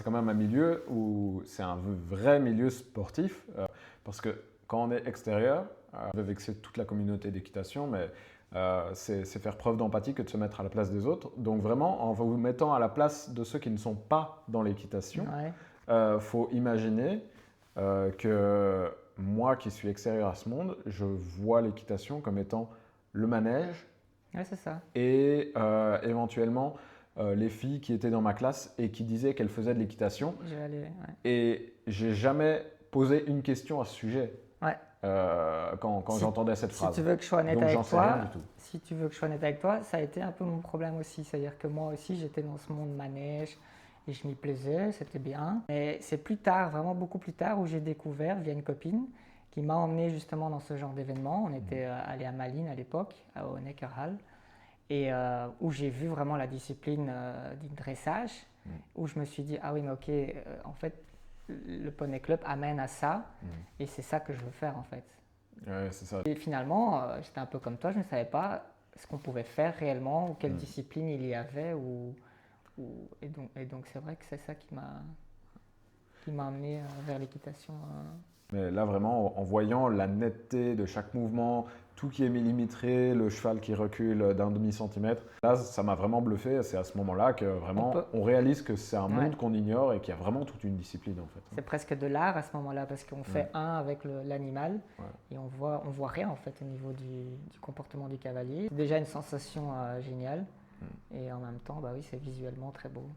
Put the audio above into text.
c'est quand même un milieu où c'est un vrai milieu sportif, parce que quand on est extérieur, on veut vexer toute la communauté d'équitation, mais c'est faire preuve d'empathie que de se mettre à la place des autres. Donc vraiment, en vous mettant à la place de ceux qui ne sont pas dans l'équitation, faut imaginer que moi qui suis extérieur à ce monde, je vois l'équitation comme étant le manège c'est ça. et éventuellement les filles qui étaient dans ma classe et qui disaient qu'elles faisaient de l'équitation. Et j'ai jamais posé une question à ce sujet quand j'entendais cette phrase. Si tu veux que je sois honnête Donc, avec j'en sais rien du toi, tout. si tu veux que je sois honnête avec toi, ça a été un peu mon problème aussi. C'est-à-dire que moi aussi, j'étais dans ce monde manège et je m'y plaisais, c'était bien. Mais c'est plus tard, vraiment beaucoup plus tard, où j'ai découvert via une copine qui m'a emmené justement dans ce genre d'événement. On était allé à Malines à l'époque, au Neckarhal, et où j'ai vu vraiment la discipline du dressage, où je me suis dit, ah oui, mais ok, en fait, le Poney Club amène à ça, et c'est ça que je veux faire en fait. Ouais, c'est ça. Et finalement, j'étais un peu comme toi, je ne savais pas ce qu'on pouvait faire réellement, ou quelle discipline il y avait, et donc c'est vrai que c'est ça qui m'a amené vers l'équitation. Mais là, vraiment, en voyant la netteté de chaque mouvement, tout qui est millimétré, le cheval qui recule d'un demi-centimètre, là, ça m'a vraiment bluffé. C'est à ce moment-là que vraiment, on réalise que c'est un monde qu'on ignore et qu'il y a vraiment toute une discipline en fait. C'est presque de l'art à ce moment-là parce qu'on fait un avec l'animal et on voit rien en fait au niveau du comportement du cavalier. C'est déjà une sensation géniale et en même temps, bah oui, c'est visuellement très beau.